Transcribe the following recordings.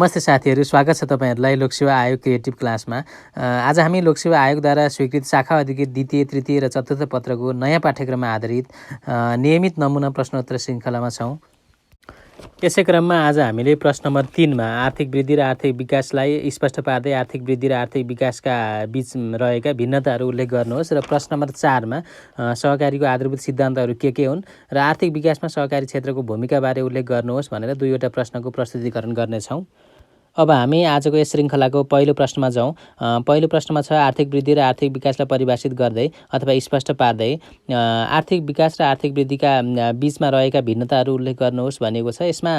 नमस्ते साथीहरू, स्वागत छ तपाईँहरूलाई लोकसेवा आयोग क्रिएटिभ क्लासमा। आज हामी लोकसेवा आयोगद्वारा स्वीकृत शाखा अधिकृत द्वितीय, तृतीय र चतुर्थ पत्रको नयाँ पाठ्यक्रममा आधारित नियमित नमुना प्रश्नोत्तर श्रृङ्खलामा छौँ। यसै क्रममा आज हामीले प्रश्न नम्बर 3मा आर्थिक वृद्धि र आर्थिक विकासलाई स्पष्ट पार्दै आर्थिक वृद्धि र आर्थिक विकासका बीच रहेका भिन्नताहरू उल्लेख गर्नुहोस् र प्रश्न नम्बर 4मा सहकारीको आधारभूत सिद्धान्तहरू के हुन् र आर्थिक विकासमा सहकारी क्षेत्रको भूमिकाबारे उल्लेख गर्नुहोस् भनेर दुईवटा प्रश्नको प्रस्तुतीकरण गर्नेछौँ। अब हामी आजको यस श्रृङ्खलाको पहिलो प्रश्नमा जाउँ। पहिलो प्रश्नमा छ आर्थिक वृद्धि र आर्थिक विकासलाई परिभाषित गर्दै अथवा स्पष्ट पार्दै आर्थिक विकास र आर्थिक वृद्धिका बीचमा रहेका भिन्नताहरू उल्लेख गर्नुहोस् भनेको छ। यसमा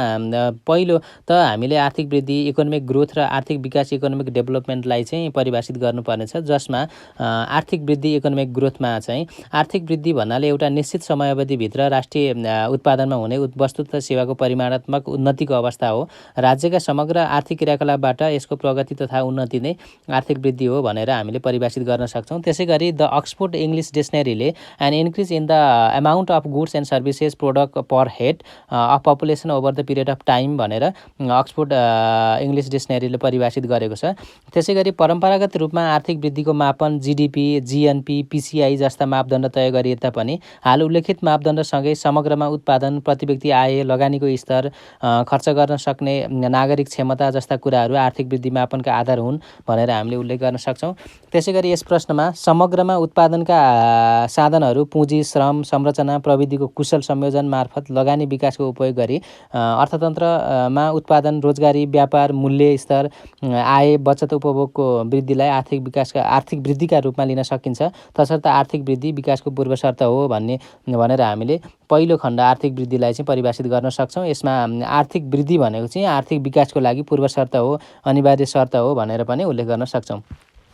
पहिलो त हामीले आर्थिक वृद्धि इकोनोमिक ग्रोथ र आर्थिक विकास इकोनोमिक डेभलपमेन्टलाई चाहिँ परिभाषित गर्नुपर्नेछ, जसमा आर्थिक वृद्धि इकोनोमिक ग्रोथमा चाहिँ आर्थिक वृद्धि भन्नाले एउटा निश्चित समयावधिभित्र राष्ट्रिय उत्पादनमा हुने वस्तु तथा सेवाको परिमाणात्मक उन्नतिको अवस्था हो। राज्यका समग्र आर्थिक क्रियाकलापबाट यसको प्रगति तथा उन्नति नै आर्थिक वृद्धि हो भनेर हामीले परिभाषित गर्न सक्छौँ। त्यसै गरी द अक्सफोर्ड इङ्ग्लिस डिक्सनरीले an increase in the amount of goods and services product per head of population over the period of time भनेर अक्सफोर्ड इङ्ग्लिस डिक्सनरीले परिभाषित गरेको छ। त्यसै गरी परम्परागत रूपमा आर्थिक वृद्धिको मापन जिडिपी, जिएनपी, पिसिआई जस्ता मापदण्ड तय गरिए तापनि हाल उल्लेखित मापदण्डसँगै समग्रमा उत्पादन, प्रतिव्यक्ति आय, लगानीको स्तर, खर्च गर्न सक्ने नागरिक क्षमता जस्ता कुराहरू आर्थिक वृद्धि मापनका आधार हुन् भनेर हामीले उल्लेख गर्न सक्छौँ। त्यसै गरी यस प्रश्नमा समग्रमा उत्पादनका साधनहरू पुँजी, श्रम, संरचना, प्रविधिको कुशल संयोजन मार्फत लगानी विकासको उपयोग गरी अर्थतन्त्रमा उत्पादन, रोजगारी, व्यापार, मूल्य स्तर, आय, बचत, उपभोगको वृद्धिलाई आर्थिक वृद्धिका रूपमा लिन सकिन्छ, तसर्थ आर्थिक वृद्धि विकासको पूर्वशर्त हो भनेर हामीले पहिलो खण्ड आर्थिक वृद्धिलाई चाहिँ परिभाषित गर्न सक्छौँ। यसमा आर्थिक वृद्धि भनेको चाहिँ आर्थिक विकासको लागि पूर्वशर्त हो, अनिवार्य शर्त हो भनेर पनि उल्लेख गर्न सक्छौँ।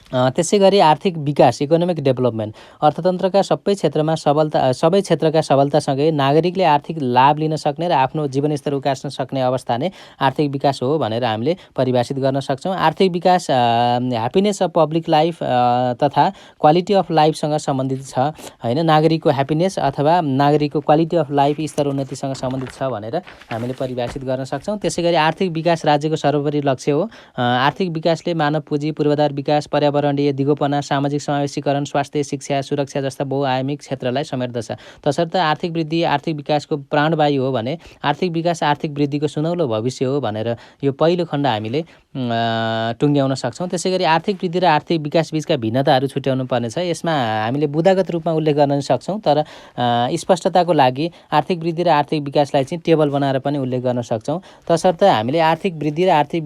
त्यसै गरी आर्थिक विकास इकोनोमिक डेभलपमेन्ट अर्थतन्त्रका सबै क्षेत्रका सबलतासँगै नागरिकले आर्थिक लाभ लिन सक्ने र आफ्नो जीवनस्तर उकास्न सक्ने अवस्था नै आर्थिक विकास हो भनेर हामीले परिभाषित गर्न सक्छौँ। आर्थिक विकास ह्याप्पिनेस अफ पब्लिक लाइफ तथा क्वालिटी अफ लाइफसँग सम्बन्धित छ होइन, नागरिकको ह्याप्पिनेस अथवा नागरिकको क्वालिटी अफ लाइफ स्तर उन्नतिसँग सम्बन्धित छ भनेर हामीले परिभाषित गर्न सक्छौँ। त्यसै गरी आर्थिक विकास राज्यको सर्वोपरि लक्ष्य हो। आर्थिक विकासले मानव पुँजी, पूर्वाधार विकास, पर्यावरणीय दिगोपना, सामाजिक समावेशीकरण, स्वास्थ्य, शिक्षा, सुरक्षा जस्ता बहुआयामिक क्षेत्रलाई समेट्दछ। तसर्थ आर्थिक वृद्धि आर्थिक विकासको प्राणवायु हो भने आर्थिक विकास आर्थिक वृद्धिको सुनौलो भविष्य हो भनेर यो पहिलो खण्ड हामीले टुङ्ग्याउन सक्छौँ। त्यसै गरी आर्थिक वृद्धि र आर्थिक विकास बीचका भिन्नताहरू छुट्याउनु पर्नेछ। यसमा हामीले बुदागत रूपमा उल्लेख गर्न सक्छौँ, तर स्पष्टताको लागि आर्थिक वृद्धि र आर्थिक विकासलाई चाहिँ टेबल बनाएर पनि उल्लेख गर्न सक्छौँ। तसर्थ हामीले आर्थिक वृद्धि र आर्थिक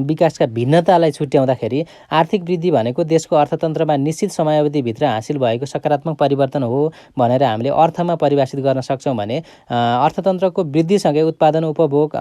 विकासका भिन्नतालाई छुट्याउँदाखेरि आर्थिक वृद्धि भनेको देशको अर्थतन्त्रमा निश्चित समयावधिभित्र हासिल भएको सकारात्मक परिवर्तन हो भनेर हामीले अर्थमा परिभाषित गर्न सक्छौँ भने अर्थतन्त्रको वृद्धिसँगै उत्पादन, उपभोग,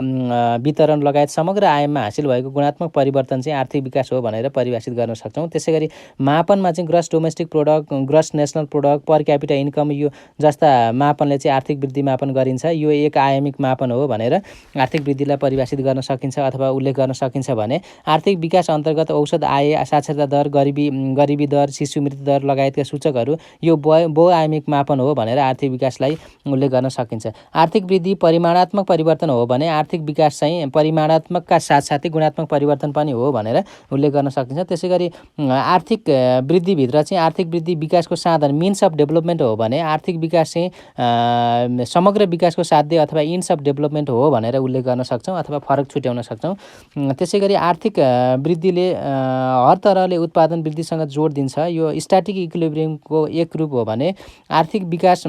वितरण लगायत समग्र आयाममा हासिल भएको गुणात्मक परिवर्तन चाहिँ आर्थिक विकास हो भनेर परिभाषित गर्न सक्छौँ। त्यसै गरी मापनमा चाहिँ gross domestic product, gross national product, पर क्यापिटा इन्कम यो जस्ता मापनले चाहिँ आर्थिक वृद्धि मापन गरिन्छ। यो एक आयामिक मापन हो भनेर आर्थिक वृद्धिलाई परिभाषित गर्न सकिन्छ अथवा उल्लेख गर्न सकिन्छ भने आर्थिक विकास अन्तर्गत औसत आय, साक्षरता दर, गरिबी दर, शिशु मृत्यु दर लगायतका सूचकहरू यो बहुआयामिक मापन हो भनेर आर्थिक विकासलाई उल्लेख गर्न सकिन्छ। आर्थिक वृद्धि परिमाणात्मक परिवर्तन हो भने आर्थिक विकास चाहिँ परिमाणात्मकका साथसाथै गुणात्मक परिवर्तन पनि हो भनेर उल्लेख गर्न सकिन्छ। त्यसै गरी आर्थिक वृद्धिभित्र चाहिँ आर्थिक वृद्धि विकासको साधन मिन्स अफ डेभलपमेन्ट हो भने आर्थिक विकास चाहिँ समग्र विकासको साध्य अथवा इन्स अफ डेभलपमेन्ट हो भनेर उल्लेख गर्न सक्छौँ अथवा फरक छुट्याउन सक्छौँ। त्यसै गरी आर्थिक वृद्धिले हर तरहले उत्पादन वृद्धिसँग जोड दिन्छ। यो स्ट्याटिक इक्विलिब्रियमको एक रूप हो भने आर्थिक विकास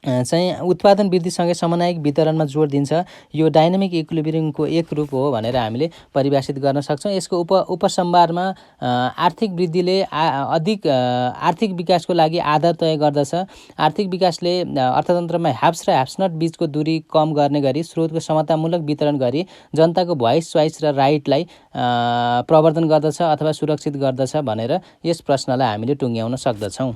चाहिँ उत्पादन वृद्धिसँगै समन्वयिक वितरणमा जोड दिन्छ। यो डाइनामिक इक्विलिब्रियमको एक रूप हो भनेर हामीले परिभाषित गर्न सक्छौँ। यसको उपसंहारमा आर्थिक वृद्धिले अधिक आर्थिक विकासको लागि आधार तय गर्दछ। आर्थिक विकासले अर्थतन्त्रमा ह्याप्स र ह्याप्सनट बीचको दूरी कम गर्ने गरी स्रोतको समतामूलक वितरण गरी जनताको भोइस, चोइस र राइटलाई प्रवर्धन गर्दछ अथवा सुरक्षित गर्दछ भनेर यस प्रश्नलाई हामीले टुङ्ग्याउन सक्दछौँ।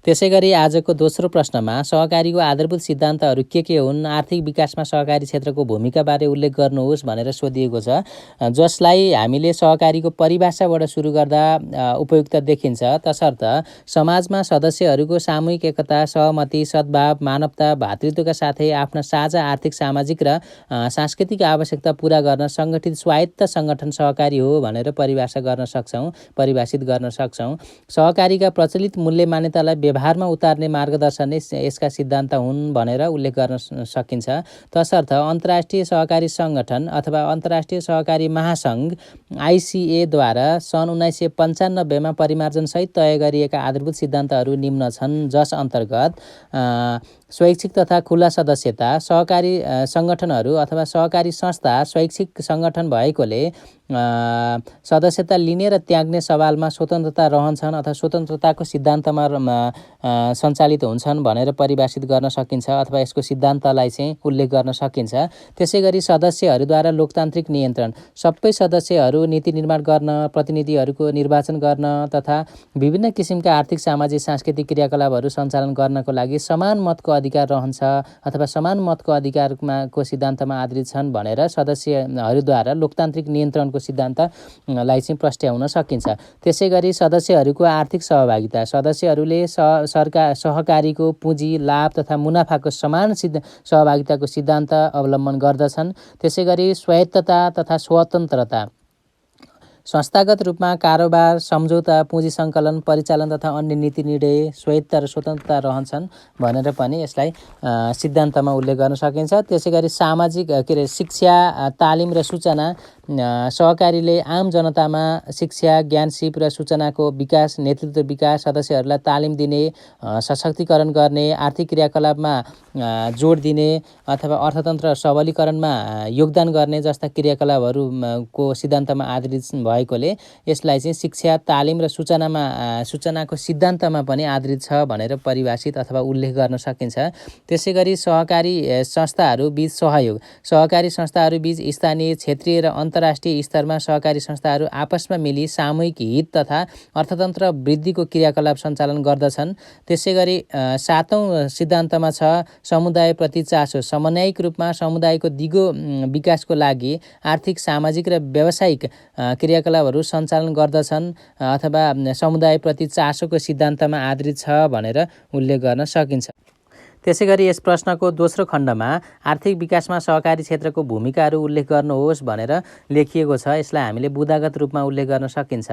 त्यसैगरी आजको दोस्रो प्रश्नमा सहकारीको आधारभूत सिद्धान्तहरू के हुन्, आर्थिक विकासमा सहकारी क्षेत्रको भूमिकाबारे उल्लेख गर्नुहोस् भनेर सोधिएको छ, जसलाई हामीले सहकारीको परिभाषाबाट सुरु गर्दा उपयुक्त देखिन्छ। तसर्थ समाजमा सदस्यहरूको सामूहिक एकता, सहमति, सद्भाव, मानवता, भातृत्वका साथै आफ्ना साझा आर्थिक, सामाजिक र सांस्कृतिक आवश्यकता पूरा गर्न सङ्गठित स्वायत्त सङ्गठन सहकारी हो भनेर परिभाषित गर्न सक्छौँ। सहकारीका प्रचलित मूल्य मान्यतालाई व्यवहारमा उतार्ने मार्गदर्शन नै यसका सिद्धान्त हुन् भनेर उल्लेख गर्न सकिन्छ। तसर्थ अन्तर्राष्ट्रिय सहकारी सङ्गठन अथवा अन्तर्राष्ट्रिय सहकारी महासङ्घ ICA द्वारा सन् 1995 परिमार्जनसहित तय गरिएका आधारभूत सिद्धान्तहरू निम्न छन्, जस अन्तर्गत स्वैच्छिक तथा खुला सदस्यता, सहकारी सङ्गठनहरू अथवा सहकारी संस्था स्वैच्छिक सङ्गठन भएकोले सदस्यता लिने र त्याग्ने सवालमा स्वतन्त्रता रहन्छन् अथवा स्वतन्त्रताको सिद्धान्तमा सञ्चालित हुन्छन् भनेर परिभाषित गर्न सकिन्छ अथवा यसको सिद्धान्तलाई चाहिँ उल्लेख गर्न सकिन्छ। त्यसैगरी सदस्यहरूद्वारा लोकतान्त्रिक नियन्त्रण, सबै सदस्यहरू नीति निर्माण गर्न, प्रतिनिधिहरूको निर्वाचन गर्न तथा विभिन्न किसिमका आर्थिक, सामाजिक, सांस्कृतिक क्रियाकलापहरू सञ्चालन गर्नको लागि समान मतको अधिकार रहन्छ अथवा समान मतको अधिकारको सिद्धान्तमा आधारित छन् भनेर सदस्यहरूद्वारा लोकतान्त्रिक नियन्त्रणको सिद्धान्तलाई चाहिँ प्रस्ट्याउन सकिन्छ। त्यसैगरी सदस्यहरूको आर्थिक सहभागिता, सदस्यहरूले सहकारीको पुँजी, लाभ तथा मुनाफाको समान सहभागिताको सिद्धान्त अवलम्बन गर्दछन्। त्यसैगरी स्वायत्तता तथा स्वतन्त्रता, संस्थागत रूपमा कारोबार, सम्झौता, पुँजी सङ्कलन, परिचालन तथा अन्य नीति निर्णय स्वायत्त र स्वतन्त्रता रहन्छन् भनेर पनि यसलाई सिद्धान्तमा उल्लेख गर्न सकिन्छ। त्यसैगरी सामाजिक शिक्षा, तालिम र सूचना, सहकारीले आम जनतामा शिक्षा, ज्ञान, सिप र सूचनाको विकास, नेतृत्व विकास, सदस्यहरूलाई तालिम दिने, सशक्तिकरण गर्ने, आर्थिक क्रियाकलापमा जोड दिने अथवा अर्थतन्त्र सबलीकरणमा योगदान गर्ने जस्ता क्रियाकलापहरूको सिद्धान्तमा आधारित भएकोले यसलाई चाहिँ शिक्षा, तालिम र सूचनाको सिद्धान्तमा पनि आधारित छ भनेर परिभाषित अथवा उल्लेख गर्न सकिन्छ। त्यसैगरी सहकारी संस्थाहरू बीच सहयोग, सहकारी संस्थाहरू बीच स्थानीय, क्षेत्रीय र अन्तर्राष्ट्रिय स्तरमा सहकारी संस्थाहरू आपसमा मिली सामूहिक हित तथा अर्थतन्त्र वृद्धिको क्रियाकलाप सञ्चालन गर्दछन्। त्यसैगरी सातौँ सिद्धान्तमा छ समुदायप्रति चासो, समन्वयिक रूपमा समुदायको दिगो विकासको लागि आर्थिक, सामाजिक र व्यावसायिक क्रियाकलापहरू सञ्चालन गर्दछन् अथवा समुदायप्रति चासोको सिद्धान्तमा आधारित छ भनेर उल्लेख गर्न सकिन्छ। त्यसैगरी यस प्रश्नको दोस्रो खण्डमा आर्थिक विकासमा सहकारी क्षेत्रको भूमिकाहरू उल्लेख गर्नुहोस् भनेर लेखिएको छ। यसलाई हामीले बुदागत रूपमा उल्लेख गर्न सकिन्छ,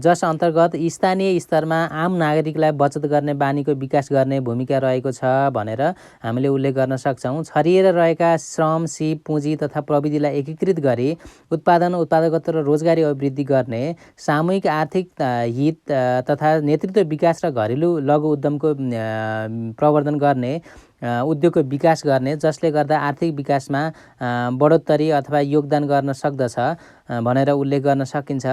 जस अन्तर्गत स्थानीय स्तरमा आम नागरिकलाई बचत गर्ने बानीको विकास गर्ने भूमिका रहेको छ भनेर हामीले उल्लेख गर्न सक्छौँ। छरिएर रहेका श्रम, सिप, पुँजी तथा प्रविधिलाई एकीकृत गरी उत्पादन, उत्पादकत्व र रोजगारी अभिवृद्धि गर्ने, सामूहिक आर्थिक हित तथा नेतृत्व विकास र घरेलु लघु उद्यमको प्रवर्धन गर्ने, उद्योगको विकास गर्ने, जसले गर्दा आर्थिक विकासमा बढोत्तरी अथवा योगदान गर्न सक्दछ भनेर उल्लेख गर्न सकिन्छ।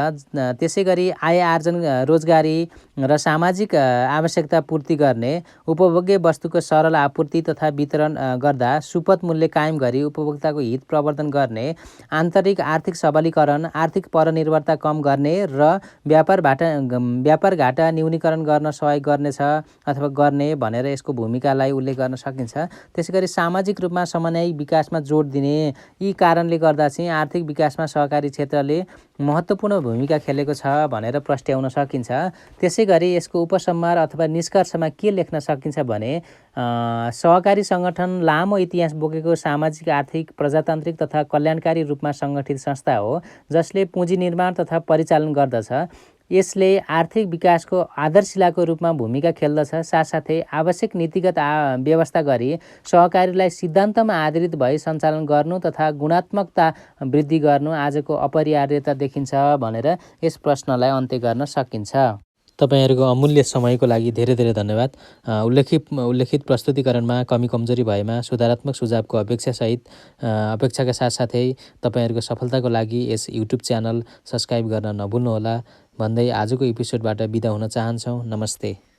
त्यसैगरी आय आर्जन, रोजगारी र सामाजिक आवश्यकता पूर्ति गर्ने, उपभोग्य वस्तुको सरल आपूर्ति तथा वितरण गर्दा सुपथ मूल्य कायम गरी उपभोक्ताको हित प्रवर्धन गर्ने, आन्तरिक आर्थिक सबलीकरण, आर्थिक परनिर्भरता कम गर्ने र व्यापार घाटा न्यूनीकरण गर्न सहयोग गर्नेछ अथवा गर्ने भनेर यसको भूमिकालाई उल्लेख गर्न सकिन्छ। त्यसैगरी सामाजिक रूपमा समन्वयिक विकासमा जोड दिने, यी कारणले गर्दा चाहिँ आर्थिक विकासमा सहकारी क्षेत्रले महत्त्वपूर्ण भूमिका खेलेको छ भनेर प्रस्ट्याउन सकिन्छ। त्यसैगरी यसको उपसंहार अथवा निष्कर्षमा के लेख्न सकिन्छ भने सहकारी सङ्गठन लामो इतिहास बोकेको सामाजिक, आर्थिक, प्रजातान्त्रिक तथा कल्याणकारी रूपमा सङ्गठित संस्था हो जसले पुँजी निर्माण तथा परिचालन गर्दछ। यसले आर्थिक विकासको आधारशिलाको रूपमा भूमिका खेल्दछ। साथसाथै आवश्यक नीतिगत व्यवस्था गरी सहकारीलाई सिद्धान्तमा आधारित भई सञ्चालन गर्नु तथा गुणात्मकता वृद्धि गर्नु आजको अपरिहार्यता देखिन्छ भनेर यस प्रश्नलाई अन्त्य गर्न सकिन्छ। तपाईहरूको अमूल्य समयको लागि धेरै धेरै धन्यवाद। उल्लेखित प्रस्तुतिकरणमा कमी कमजोरी भएमा सुधारात्मक सुझावको अपेक्षाका साथसाथै तपाईहरूको सफलताको लागि यस युट्युब च्यानल सब्स्क्राइब गर्न नभुल्नुहोला भन्दै आजको एपिसोडबाट बिदा हुन चाहन्छौँ। नमस्ते।